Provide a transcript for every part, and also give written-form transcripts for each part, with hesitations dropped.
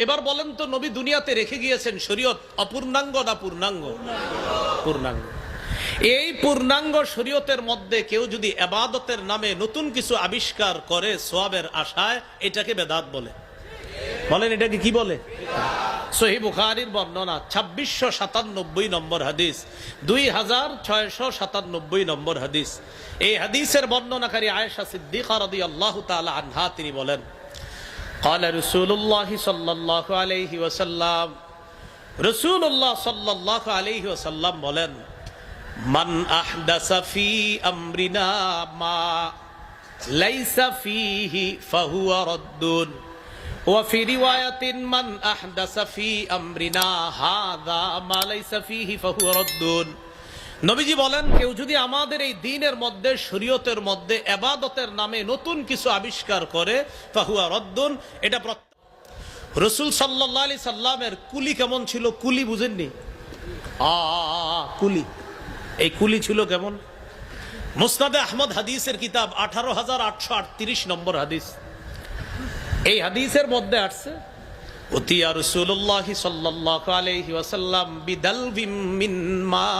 এবার বলেন তো, নবী দুনিয়াতে রেখে গিয়েছেন শরীয়ত অপূর্ণাঙ্গ না পূর্ণাঙ্গ? পূর্ণাঙ্গ। এই পূর্ণাঙ্গ শরীয়তের মধ্যে কেউ যদি ইবাদতের নামে নতুন কিছু আবিষ্কার করে সওয়াবের আশায়, এটাকে বেদাত বলে। বলেন এটাকে কি বলে? সহিহ বুখারীর বর্ণনা 2697 নম্বর হাদিস, 2697 নম্বর হাদিস। এই হাদিসের বর্ণনাকারী আয়েশা সিদ্দিকা রাদিয়াল্লাহু তাআলা আনহা, তিনি বলেন, قال رسول الله صلى الله عليه وسلم, রাসূলুল্লাহ সাল্লাল্লাহু আলাইহি ওয়াসাল্লাম বলেন, মান আহদাসা ফি আমরিনা মা লাইসা ফিহি ফাহুয়া রাদ্দুন ওয়া ফি রিওয়ায়াতিন মান আহদাসা ফি আমরিনা হাযা মা লাইসা ফিহি ফাহুয়া রাদ্দুন। নবীজি বলেন, কেউ যদি আমাদের এই দ্বীনের মধ্যে, শরীয়তের মধ্যে ইবাদতের নামে নতুন কিছু আবিষ্কার করে, ফাহুয়া রাদ্দুন, এটা রাসূল সাল্লাল্লাহু আলাইহি সাল্লামের কুলি কেমন ছিল? কুলি বুঝেননি? কুলি, এই কুলি ছিল কেমন? মুসনাদে আহমদ হাদিসের কিতাব 18838 নম্বর হাদিস। এই হাদিসের মধ্যে আসছে, উতিয়া রাসূলুল্লাহ সাল্লাল্লাহু আলাইহি ওয়াসাল্লাম বিদালবিম মিন মা,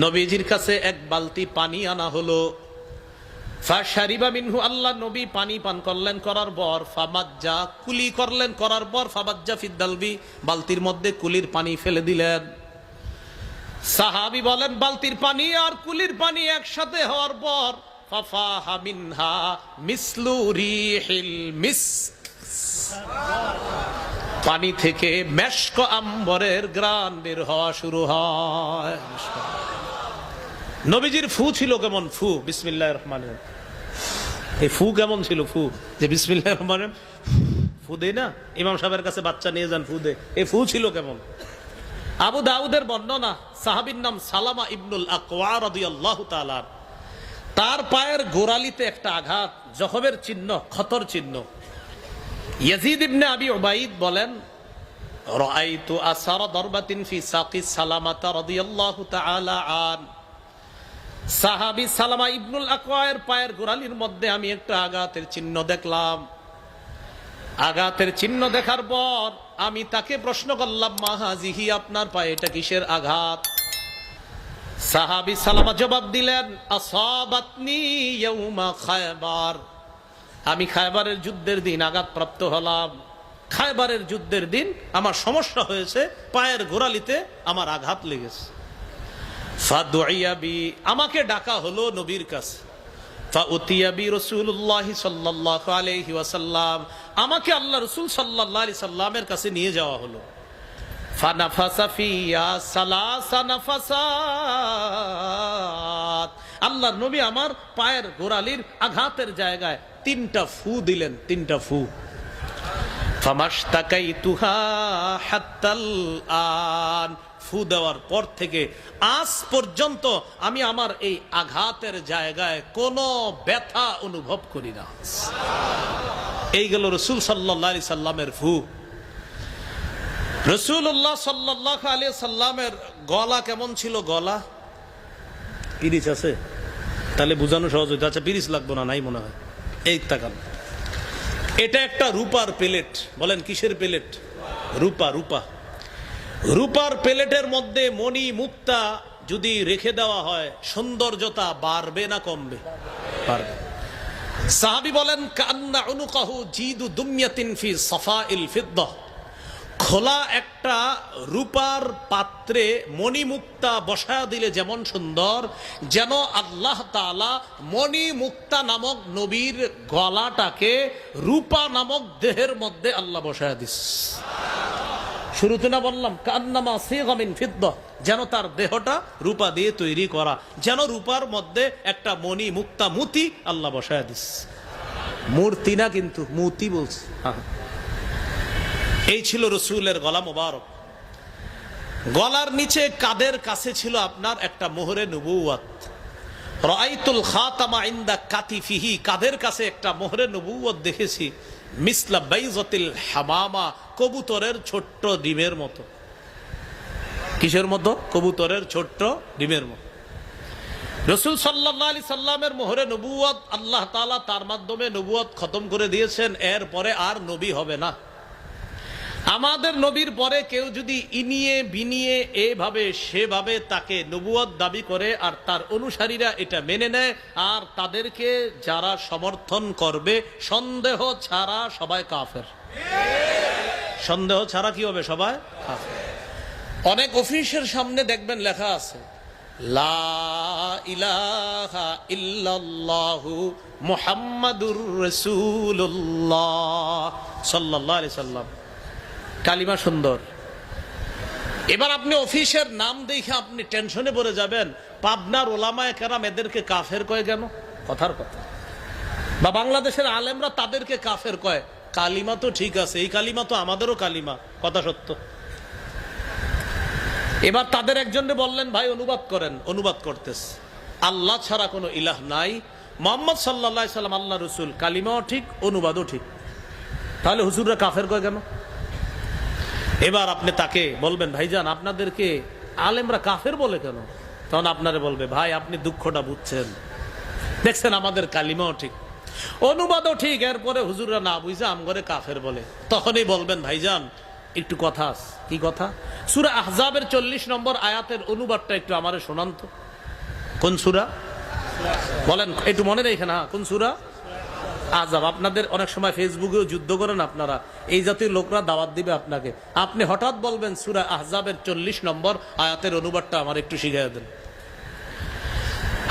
নবীজির কাছে এক বালতি পানি আনা হলো। ফাশারিবা মিনহু, আল্লাহ নবী পানি পান করলেন, করার পর ফামাজ্জা, কুলি করলেন, করার পর ফামাজ্জা ফিদ্দালবি, বালতির মধ্যে কুলির পানি ফেলে দিলেন। সাহাবী বলেন, বালতির পানি আর কুলির পানি একসাথে হওয়ার পর ফাফাহা মিনহা মিসলু রিহিল মিস্ক, পানি থেকে মেশক আম্বরের ঘ্রাণ বের হওয়া শুরু হয়। নবীজির ফু ছিল কেমন? ফু বিসমিল্লাহির রহমানির রহিম। এই ফু কেমন ছিল? ফু যে বিসমিল্লাহির রহমানির রহিম ফু দেয় না, ইমাম সাহেবের কাছে বাচ্চা নিয়ে যান, ফু দে, এই ফু ছিল কেমন? আবু দাউদের বর্ণনা, সাহাবীর নাম সালামা ইবনুল আকওয়া রাদিয়াল্লাহু তাআলা, তার পায়ের গোড়ালিতে একটা আঘাত, জখমের চিহ্ন, ক্ষতর চিহ্ন। ইয়াজিদ ইবনে আবি উবাইদ বলেন, রাআইতু আসারা দারবাতিন ফি সাকি সালামাতা রাদিয়াল্লাহু তাআলা আন, সাহাবী সালামা ইবনুল আকওয়ার পায়ের গোড়ালির মধ্যে আমি একটা আঘাতের চিহ্ন দেখলাম। আঘাতের চিহ্ন দেখার পর আমি তাকে প্রশ্ন করলাম, মা হাজিহি, আপনার পায়ে এটা কিসের আঘাত? সাহাবী সালামা জবাব দিলেন, আসাবাতনি ইয়াউমা খায়বার, আমি খায়বারের যুদ্ধের দিন আঘাতপ্রাপ্ত হলাম। খায়বারের যুদ্ধের দিন আমার সমস্যা হয়েছে, পায়ের গোড়ালিতে আমার আঘাত লেগেছে। ফাদুইয়া বি, আমাকে ডাকা হলো নবীর কাছে। ফাউতিয়া বি রাসূলুল্লাহ সাল্লাল্লাহু আলাইহি ওয়াসাল্লাম, আমাকে আল্লাহ রাসূল সাল্লাল্লাহু আলাইহি সাল্লামের কাছে নিয়ে যাওয়া হলো। ফানাফাসা ফিয়া সালাসা নাফাসাত, আল্লাহর নবী আমার পায়ের গোড়ালির আঘাতের জায়গায় 3টা ফু দিলেন, 3টা ফু। ফামাশতাকাইতুহা হাত্তাল আন, ফু দেওয়ার পর থেকে আজ পর্যন্ত আমি আমার এই আঘাতের জায়গায় কোনো ব্যথা অনুভব করি না। এই গেল রাসূল সাল্লাল্লাহু আলাইহি সাল্লামের ফু। রাসূলুল্লাহ সাল্লাল্লাহু আলাইহি সাল্লামের গলা কেমন ছিল? গলা পিরিচ আছে, তাহলে বুঝানো সহজ হইতো। আচ্ছা, পিরিচ লাগবো না, নাই মনে হয়। এই তাকান, এটা একটা রূপার প্লেট। বলেন কিসের প্লেট? রূপা। রূপা, রূপার প্লেটের মধ্যে মণি মুক্তা যদি রেখে দেওয়া হয়, সৌন্দর্যতা বাড়বে না কমবে? বাড়বে। সাহাবী বলেন, কান্না উনুকাহু জিদু দুমিয়াতিন ফি সাফাইল ফিদ্দাহ, খোলা একটা রূপার পাত্রে মণিমুক্তা বসায়া দিলে যেমন সুন্দর, যেন আল্লাহ তাআলা মণিমুক্তা নামক নবীর গলাটাকে রূপা নামক দেহের মধ্যে আল্লাহ বসায়া দিস। শুরুতে না বললাম, কান্নামা সিগা মিন ফিদ্দাহ, যেন তার দেহটা রূপা দিয়ে তৈরি করা, যেন রূপার মধ্যে একটা মণিমুক্তা মুতি আল্লাহ বসায়া দিস। মূর্তি না কিন্তু, মুতি বলছে। এই ছিল রসুলের গলা মোবারক। গলার নিচে কাদের কাছে ছিল আপনার একটা মোহরে নবুওয়াত। রাআইতুল খাতামা ইনদা কাতিফিহি, কাদের কাছে একটা মোহরে নবুওয়াত দেখেছি। মিসলা বাইজাতিল হামামা, কবুতরের ছোট্ট ডিমের মতো। কিসের মতো? কবুতরের ছোট্ট ডিমের মতো। রাসূল সাল্লাল্লাহু আলাইহি সাল্লামের মোহরে নবুয়ত আল্লাহ তাআলা তার মাধ্যমে নবুয়ত খতম করে দিয়েছেন, এরপরে আর নবী হবে না। আমাদের নবীর পরে কেউ যদি ইনিয়ে বিনিয়ে এভাবে সেভাবে তাকে নবুয়ত দাবি করে আর তার অনুসারীরা এটা মেনে নেয় আর তাদেরকে যারা সমর্থন করবে, সন্দেহ ছাড়া সবাই কাফের। সন্দেহ ছাড়া কি হবে? সবাই কাফের। অনেক অফিসের সামনে দেখবেন লেখা আছে লা ইলাহা ইল্লাল্লাহু মুহাম্মাদুর রাসূলুল্লাহ সাল্লাল্লাহু আলাইহি সাল্লাম। কালিমা সুন্দর। এবার আপনি অফিসের নাম দেখে আপনি টেনশনে পড়ে যাবেন, পাবনার ওলামায়ে কেরাম এদেরকে কাফের কয় কেন? কথার কথা। বা বাংলাদেশের আলেমরা তাদেরকে কাফের কয়, কালিমা তো ঠিক আছে, এই কালিমা তো আমাদেরও কালিমা, কথা সত্য। এবার তাদের একজনকে বললেন ভাই অনুবাদ করেন, অনুবাদ করতেছে আল্লাহ ছাড়া কোনো ইলাহ নাই, মুহাম্মদ সাল্লাল্লাহু আলাইহি সাল্লাম আল্লাহ রাসূল, কালিমাও ঠিক অনুবাদও ঠিক, তাহলে হুজুররা কাফের কয় কেন? এবার আপনি তাকে বলবেন ভাইজান আপনাদেরকে আলেমরা কাফের বলে কেন? তখন আপনারে বলবে ভাই আপনি দুঃখটা বুঝছেন, দেখছেন আমাদের কালিমাও ঠিক অনুবাদও ঠিক, এরপরে হুজুররা না বুঝে আমগরে কাফের বলে। তখনই বলবেন ভাইজান একটু কথা আছে। কি কথা? সূরা আহজাবের 40 নম্বর আয়াতের অনুবাদটা একটু আমারে শোনান তো। কোন সূরা বলেন একটু মনে রেখে না, কোন সূরা? আহজাব। আপনাদের অনেক সময় ফেসবুকেও যুদ্ধ করেন আপনারা, এই জাতীয় লোকরা দাওয়াত দিবে আপনাকে, আপনি হঠাৎ বলবেন সূরা আহজাবের 40 নম্বর আয়াতের অনুবাদটা আমার একটু শিখিয়ে দেন।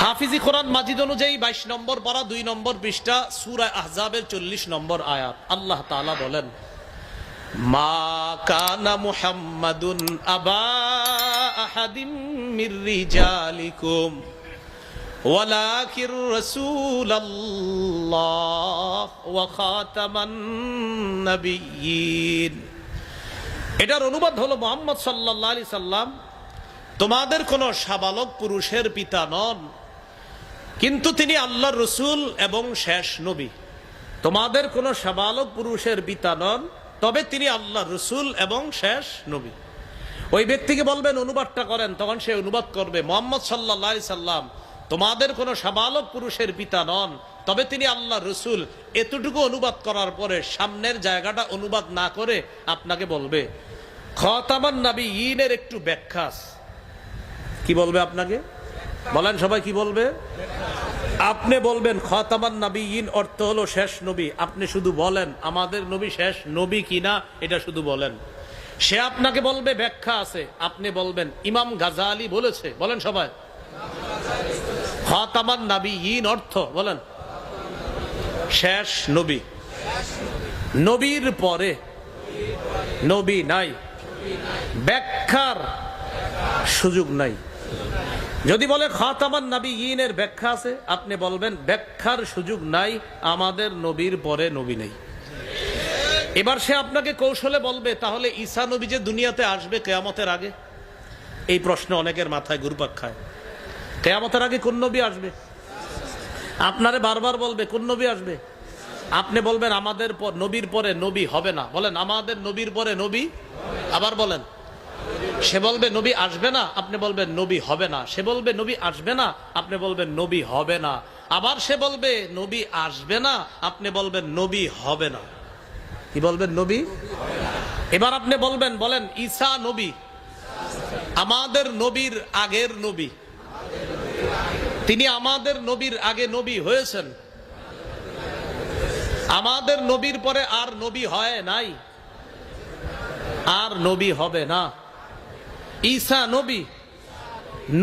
হাফিজি কোরআন মাজিদ অনুযায়ী 22 নম্বর পারা 2 নম্বর পৃষ্ঠা সূরা আহজাবের 40 নম্বর আয়াত। আল্লাহ তাআলা বলেন মা কানা মুহাম্মাদুন আবা আহাদিম মির রিজালিকুম ওয়ালাকির রাসূলুল্লাহ ওয়া খাতামান নবিয়্যিন। এটার অনুবাদ হলো মুহাম্মদ সাল্লাল্লাহু আলাইহি সাল্লাম তোমাদের কোন সাবালক পুরুষের পিতা নন, কিন্তু তিনি আল্লাহর রাসূল এবং শেষ নবী। তোমাদের কোন সাবালক পুরুষের পিতা নন, তবে তিনি আল্লাহর রাসূল এবং শেষ নবী। ওই ব্যক্তিকে বলবেন অনুবাদটা করেন, তখন সে অনুবাদ করবে মুহাম্মদ সাল্লাল্লাহু আলাইহি সাল্লাম তোমাদের কোন সাবালক পুরুষের পিতা নন, তবে তিনি আল্লাহর রাসূল। এতটুকু অনুবাদ করার পরে সামনের জায়গাটা অনুবাদ না করে আপনাকে বলবে খাতামান নবিয়্যিনের একটু ব্যাখ্যা আছে। কি বলবে আপনাকে? বলেন সবাই কি বলবে? আপনি বলবেন খাতামান নবিয়্যিন অর্থ হলো শেষ নবী। আপনি শুধু বলেন আমাদের নবী শেষ নবী কিনা এটা শুধু বলেন। সে আপনাকে বলবে ব্যাখ্যা আছে, আপনি বলবেন ইমাম গাজালি বলেছে। বলেন সবাই খাতামান নবিয়্যিন অর্থ বলেন শেষ নবী, নবীর পরে নবী নাই, ব্যাখ্যার সুযোগ নাই। যদি বলে খাতামান নবিয়্যিনের ব্যাখ্যা আছে, আপনি বলবেন ব্যাখ্যার সুযোগ নাই, আমাদের নবীর পরে নবী নেই। এবার সে আপনাকে কৌশলে বলবে তাহলে ঈসা নবী যে দুনিয়াতে আসবে কিয়ামতের আগে, এই প্রশ্ন অনেকের মাথায় ঘুরপাক খায়। কিয়ামতের আগে কোন নবী আসবে? আপনারে বারবার বলবে কোন নবী আসবে, আপনি বলবেন আমাদের নবীর পরে নবী হবে না। বলেন আমাদের নবীর পরে নবী। আবার বলেন। সে বলবে নবী আসবে না, আপনি বলবেন নবী হবে না। সে বলবে নবী আসবে না, আপনি বলবেন নবী হবে না। আবার সে বলবে নবী আসবে না, আপনি বলবেন নবী হবে না। কি বলবেন? নবী। এবার আপনি বলবেন বলেন ঈসা নবী, আমাদের নবীর আগের নবী, তিনি আমাদের নবীর আগে নবী হয়েছেন, আমাদের নবীর পরে আর নবী হয় নাই, আর নবী হবে না। ঈসা নবী,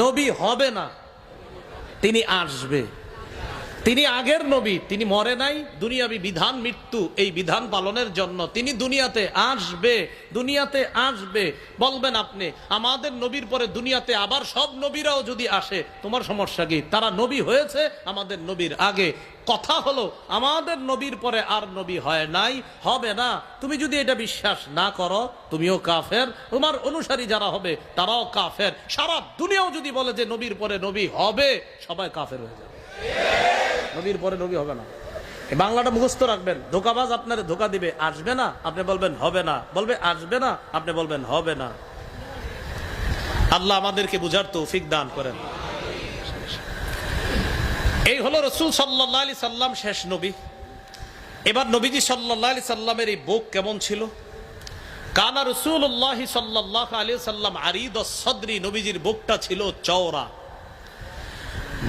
নবী হবে না, তিনি আসবে। তিনি আগের নবী, তিনি মরে নাই, দুনিয়াবি বিধান মৃত্যু এই বিধান পালনের জন্য তিনি দুনিয়াতে আসবে, দুনিয়াতে আসবে। বলবেন আপনি আমাদের নবীর পরে দুনিয়াতে আবার সব নবীরাও যদি আসে, তোমার সমস্যা কি? তারা নবী হয়েছে আমাদের নবীর আগে। কথা হলো আমাদের নবীর পরে আর নবী হয় নাই, হবে না। তুমি যদি এটা বিশ্বাস না করো তুমিও কাফের, তোমার অনুসারী যারা হবে তারাও কাফের। সারা দুনিয়াও যদি বলে যে নবীর পরে নবী হবে, সবাই কাফের হয়ে যাবে। নবীর পরে নবী হবে না। এই বাংলাটা মুখস্থ রাখবেন। ধোকাবাজ আপনারে ধোকা দিবে, আসবে না, আপনি বলবেন হবে না। বলবে আসবে না, আপনি বলবেন হবে না। আল্লাহ আমাদেরকে বুঝার তৌফিক দান করেন। এই হলো রাসূল সাল্লাল্লাহু আলাইহি সাল্লাম, শেষ নবী। এবার নবীজি সাল্লাল্লাহু আলাইহি সাল্লামের এই বুক কেমন ছিল? কানা রাসূলুল্লাহ সাল্লাল্লাহু আলাইহি সাল্লাম আরিদাস সদরি, নবীজির বুকটা ছিল চওড়া।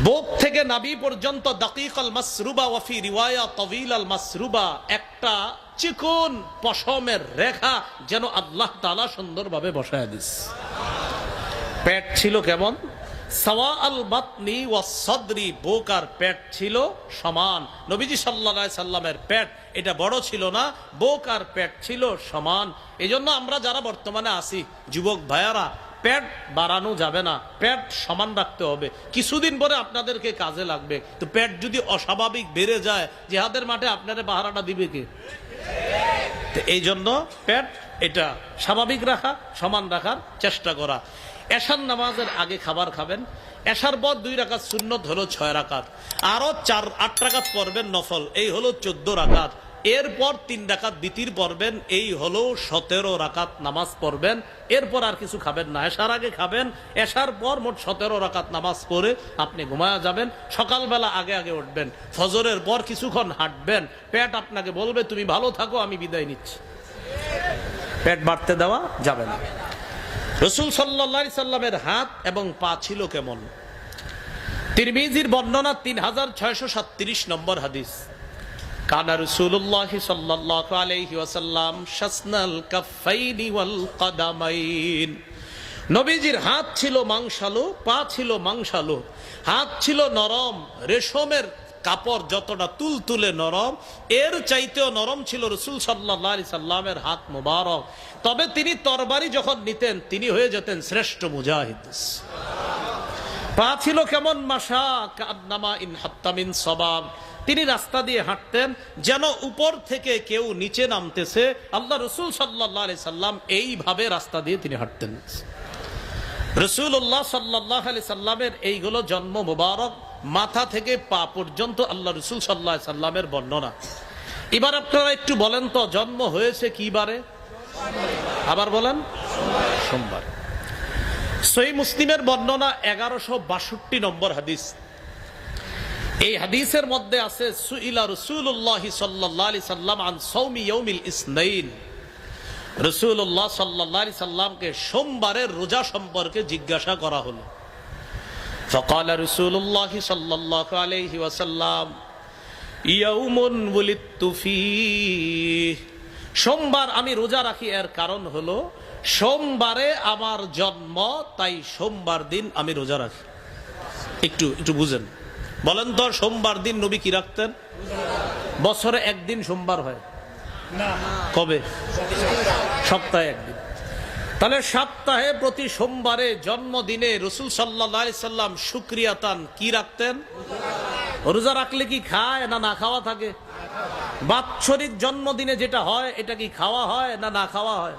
বুক থেকে নাভি পর্যন্ত দাকিকাল মাসরুবা ওয়া ফি রিওয়ায়া তাওয়িলাল মাসরুবা, একটা চিকন পশমের রেখা যেন আল্লাহ তাআলা সুন্দরভাবে বসায় দিয়েছে। পেট ছিল কেমন? সাওয়া আল বাতনি ওয়াস সদরি, বুক আর পেট ছিল সমান। নবীজি সাল্লাল্লাহু আলাইহি সাল্লামের পেট এটা বড় ছিল না, বুক আর পেট ছিল সমান। এজন্য আমরা যারা বর্তমানে আছি যুবক ভাইয়ারা, পেট বাড়ানো যাবে না, পেট সমান রাখতে হবে। কিছুদিন পরে আপনাদেরকে কাজে লাগবে। তো পেট যদি অস্বাভাবিক বেড়ে যায়, জিহাদের মাঠে আপনারা পাহারাটা দিবে কে? এই জন্য পেট এটা স্বাভাবিক রাখা, সমান রাখার চেষ্টা করা। এশার নামাজের আগে খাবার খাবেন। এশার পর 2 রাকাত সুন্নত হলো 6 রাকাত, আরো 8 রাকাত পড়বেন নফল, এই হলো 14 রাকাত। এরপর 3 রাকাত বিতির পড়বেন, এই হলো 17 রাকাত নামাজ পড়বেন। এরপর আর কিছু খাবেন না। এশার আগে খাবেন, এশার পর মোট 17 রাকাত নামাজ পড়ে আপনি ঘুমায়া যাবেন। সকালবেলা আগে আগে উঠবেন, ফজরের পর কিছুক্ষণ হাঁটবেন। পেট আপনাকে বলবে তুমি ভালো থাকো, আমি বিদায় নিচ্ছি। পেট বাড়তে দেওয়া যাবে না। রাসূল সাল্লাল্লাহু আলাইহি সাল্লামের হাত এবং পা ছিল কেমন? তিরমিজির বর্ণনা 3637 নম্বর হাদিস। কানা রাসূলুল্লাহ সাল্লাল্লাহু আলাইহি ওয়াসাল্লাম শাসনাল কাফাইনি ওয়াল কদামাইন, নবীজির হাত ছিল মাংসালো, পা ছিল মাংসালো। হাত ছিল নরম, রেশমের কাপড় যতটা তুলতুলে নরম, এর চাইতেও নরম ছিল রাসূল সাল্লাল্লাহু আলাইহি সাল্লামের হাত মোবারক। তবে তিনি তরবারি যখন নিতেন, তিনি হয়ে যেতেন শ্রেষ্ঠ মুজাহিদ। পা ছিল কেমন? মাশা কান্নামা ইন হাত্তা মিন সাবাব, তিনি রাস্তা দিয়ে হাঁটতেন যেন উপর থেকে কেউ নিচে নামতেছে। আল্লাহ রাসূল সাল্লাল্লাহু আলাইহি সাল্লাম এইভাবে রাস্তা দিয়ে তিনি হাঁটতেন। রাসূলুল্লাহ সাল্লাল্লাহু আলাইহি সাল্লামের এইগুলো জন্ম মোবারক, মাথা থেকে পা পর্যন্ত আল্লাহ রাসূল সাল্লাল্লাহু আলাইহি সাল্লামের বর্ণনা। এবার আপনারা একটু বলেন তো, জন্ম হয়েছে কি বারে? আবার বলেন, সোমবার। সহিহ মুসলিমের বর্ণনা 1162 নম্বর হাদিস। এই হাদিসের মধ্যে আছে সুইলা রাসূলুল্লাহ সাল্লাল্লাহু আলাইহি সাল্লাম আন সাওমি ইয়াউমিল ইসনাইন, রাসূলুল্লাহ সাল্লাল্লাহু আলাইহি সাল্লামকে সোমবারের রোজা সম্পর্কে জিজ্ঞাসা করা হলো। ফাকালা রাসূলুল্লাহ সাল্লাল্লাহু আলাইহি ওয়াসাল্লাম ইয়াউমুন ওয়ালিদতু ফীহ, সোমবার আমি রোজা রাখি, এর কারণ হলো সোমবারে আমার জন্ম, তাই সোমবার দিন আমি রোজা রাখি। একটু একটু বুঝেন, বলেন তো সোমবার দিন নবী কি রাখতেন? বছরে একদিন সোমবার হয় না, কবে? সপ্তাহে একদিন। তাহলে সপ্তাহে প্রতি সোমবারে জন্মদিনে রাসূল সাল্লাল্লাহু আলাইহি সাল্লাম শুকরিয়াতান কি রাখতেন? রোজা রাখলে কি খায় না না খাওয়া থাকে? বাৎসরিক জন্মদিনে যেটা হয় এটা কি খাওয়া হয় না না খাওয়া হয়?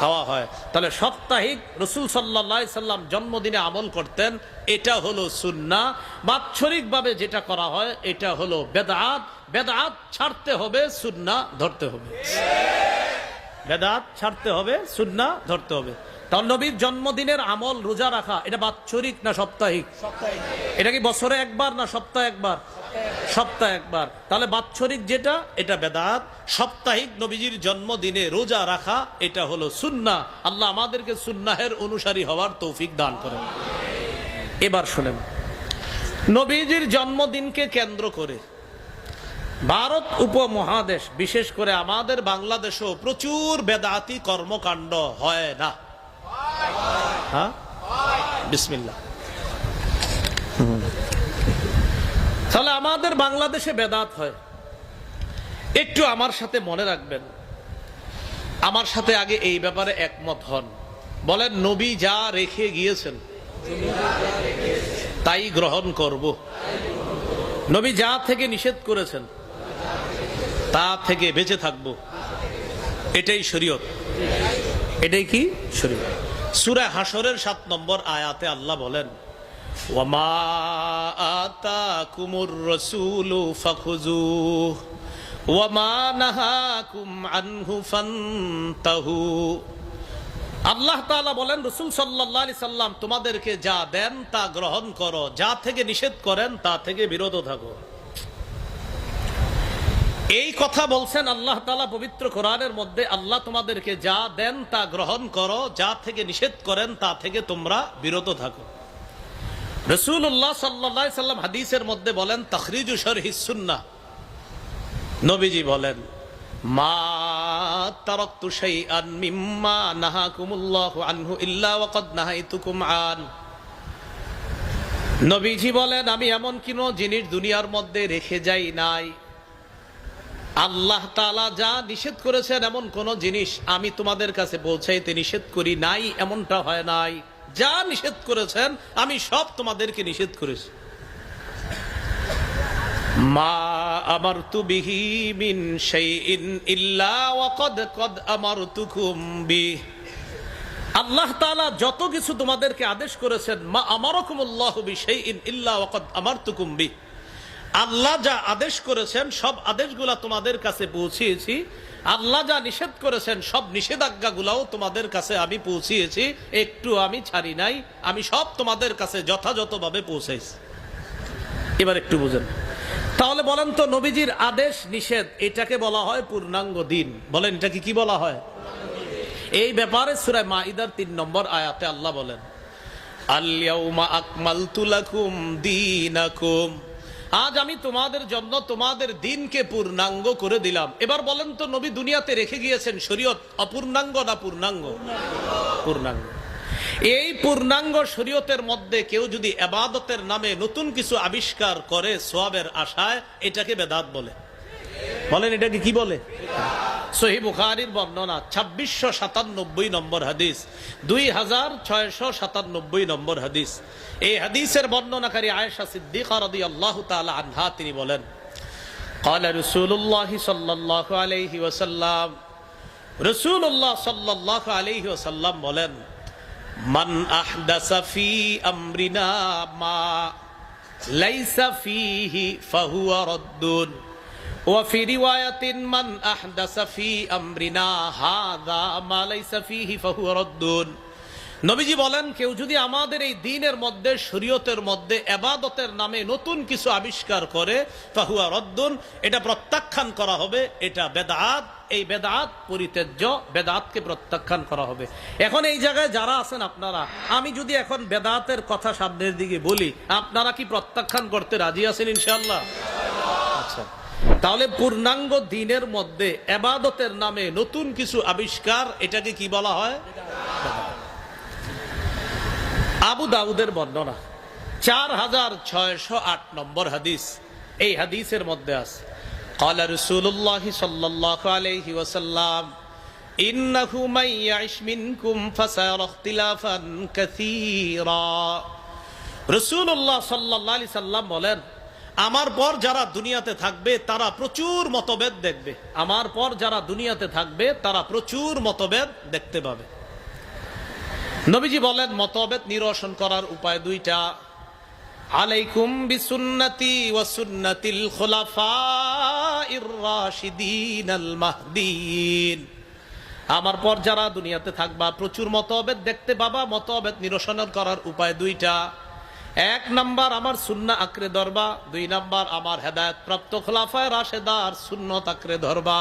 খাওয়া হয়। তাহলে সাপ্তাহিক রাসূল সাল্লাল্লাহু আলাইহি সাল্লাম জন্মদিনে আমল করতেন, এটা হলো সুন্নাহ। বাৎসরিক ভাবে যেটা করা হয় এটা হলো বেদআত। বেদআত ছাড়তে হবে, সুন্নাহ ধরতে হবে। বেদআত ছাড়তে হবে, সুন্নাহ ধরতে হবে। তাহলে নবীর জন্মদিনের আমল রোজা রাখা, এটা বাৎসরিক না সাপ্তাহিক? এটা কি বছরে একবার না সপ্তাহে একবার? সপ্তাহে একবার। তাহলে বাৎসরিক যেটা এটা বেদাত, সাপ্তাহিক নবীজির জন্মদিনে রোজা রাখা এটা হলো সুন্নাহ। আল্লাহ আমাদেরকে সুন্নাহের অনুসারী হওয়ার তৌফিক দান করেন। এবার শুনেন, নবীজির জন্মদিনকে কেন্দ্র করে ভারত উপমহাদেশ, বিশেষ করে আমাদের বাংলাদেশেও প্রচুর বেদাতি কর্মকাণ্ড হয় না? হ্যাঁ, বিসমিল্লাহ। তাহলে আমাদের বাংলাদেশে বেদাত হয়, একটু আমার সাথে মনে রাখবেন, আমার সাথে আগে এই ব্যাপারে একমত হন। বলেন, নবী যা রেখে গিয়েছেন তাই গ্রহণ করব। নবী যা থেকে নিষেধ করেছেন তা থেকে বেঁচে থাকব। এটাই শরীয়ত। এটাই কি শরীয়ত? সূরা হাশরের 7 নম্বর আয়াতে আল্লাহ বলেন, ওয়ামা আতাকুমুর রাসূলু ফাখুযুহু ওয়ামা নাহাকুম আনহু ফান্তাহু। আল্লাহ তাআলা বলেন, রাসূল সাল্লাল্লাহু আলাইহি সাল্লাম তোমাদেরকে যা দেন তা গ্রহণ করো, যা থেকে নিষেধ করেন তা থেকে বিরত থাকো। এই কথা বলছেন আল্লাহ তাআলা পবিত্র কোরআনের মধ্যে। আল্লাহ তোমাদেরকে যা দেন তা গ্রহণ করো, যা থেকে নিষেধ করেন তা থেকে তোমরা বিরত থাকো। রাসূলুল্লাহ সাল্লাল্লাহু আলাইহি সাল্লাম হাদিসের মধ্যে বলেন, তাখরিজু শরহিস সুন্নাহ, নবীজি বলেন, মা তারাকতু শাইআন মিম্মা নাহাকুমুল্লাহু আনহু ইল্লা ওয়াকাদ নাহাইতুকুম আন। নবীজি বলেন, আমি এমন কোন জিনিস দুনিয়ার মধ্যে রেখে যাই নাই, আল্লাহ তাআলা যা নিষেধ করেছেন এমন কোন জিনিস আমি তোমাদের কাছে পৌঁছাইতে নিষেধ করি নাই, এমনটা হয় নাই। যা নিষেধ করেছেন আমি সব তোমাদেরকে নিষেধ করেছি। মা আমারতু বিহি মিন শাইইন ইল্লা ওয়াকাদ আমারতুকুম বিহি। আল্লাহ তাআলা যত কিছু তোমাদেরকে আদেশ করেছেন, মা আমারাকুমুল্লাহু বিশাইইন ইল্লা ওয়াকাদ আমারতুকুম বিহি, আল্লাহ যা আদেশ করেছেন সব আদেশগুলা তোমাদের কাছে পৌঁছিয়েছি। আল্লাহ যা নিষেধ করেছেন সব নিষেধাজ্ঞাগুলাও তোমাদের কাছে আমি পৌঁছিয়েছি, একটু আমি ছাড়ি নাই, আমি সব তোমাদের কাছে যথাযথভাবে পৌঁছাইছি। এবার একটু বুঝেন, তাহলে বলেন তো, নবীজির আদেশ নিষেধ এটাকে বলা হয় পূর্ণাঙ্গ দিন। বলেন এটাকে কি বলা হয়? এই ব্যাপারে সূরা মাইদার 3 নম্বর আয়াতে আল্লাহ বলেন, আল ইয়াউমা আকমালতু লাকুম দীনাকুম, আজ আমি তোমাদের জন্য তোমাদের দিনকে পূর্ণাঙ্গ করে দিলাম। এবার বলেন তো, নবী দুনিয়াতে রেখে গিয়েছেন শরীয়ত অপূর্ণাঙ্গ না পূর্ণাঙ্গ? পূর্ণাঙ্গ। এই পূর্ণাঙ্গ শরীয়তের মধ্যে কেউ যদি ইবাদতের নামে নতুন কিছু আবিষ্কার করে সওয়াবের আশায়, এটাকে বেদাত বলে। বলেন এটাকে কি বলে? সহিহ বুখারীর বর্ণনা 2697 নম্বর হাদিস, 2697 নম্বর হাদিস। এই হাদিসের বর্ণনাকারী আয়েশা সিদ্দিকা রাদিয়াল্লাহু তাআলা আনহা, তিনি বলেন, قال رسول الله صلى الله عليه وسلم, রাসূলুল্লাহ সাল্লাল্লাহু আলাইহি ওয়াসাল্লাম বলেন, মান আহদাসা ফি আমরিনা মা লাইসা ফিহি ফাহুয়া রাদ্দুন ওয়া ফি রিওয়ায়াতিন মান আহদাসা ফি আমরিনা হাযা মা লাইসা ফিহি ফাহুয়া রাদ্দুন। নবীজি বলেন, কেউ যদি আমাদের এই দ্বীনের মধ্যে, শরীয়তের মধ্যে ইবাদতের নামে নতুন কিছু আবিষ্কার করে, ফাহুয়া রাদ্দুন, এটা প্রত্যাখ্যান করা হবে, এটা বেদাত, এই বেদাত পরিত্যাজ্য, বেদাতকে প্রত্যাখ্যান করা হবে। এখন এই জায়গায় যারা আছেন আপনারা, আমি যদি এখন বেদাতের কথা সামনের দিকে বলি, আপনারা কি প্রত্যাখ্যান করতে রাজি আছেন ইনশাআল্লাহ? আচ্ছা, তাহলে পূর্ণাঙ্গ দ্বীনের মধ্যে ইবাদতের নামে নতুন কিছু আবিষ্কার, এটাকে কি বলা হয়? আবু দাউদের বর্ণনা 4608 নম্বর হাদিস। এই হাদিসের মধ্যে আছে, قال رسول الله صلى الله عليه وسلم إنه من يعش منكم فسيرى اختلافا كثيرا। রাসূলুল্লাহ সাল্লাল্লাহু আলাইহি সাল্লাম বলেন, আমার পর যারা দুনিয়াতে থাকবে তারা প্রচুর মতভেদ দেখবে। আমার পর যারা দুনিয়াতে থাকবে তারা প্রচুর মতভেদ দেখতে পাবে। নবীজি বলেন, মতভেদ নিরসন করার উপায় দুইটা। আলাইকুম বিসুন্নতি ওয়া সুন্নাতিল খুলাফাইর রাশিদিনাল মাহদিয়িন। আমার পর যারা দুনিয়াতে থাকবা প্রচুর মতভেদ দেখতে পাবা। মতভেদ নিরসন করার উপায় দুইটা। 1 নাম্বার, আমার সুন্নাহ আঁকড়ে ধরবা। 2 নাম্বার, আমার হেদায়েত প্রাপ্ত খুলাফায়ে রাশেদার সুন্নাত আঁকড়ে ধরবা।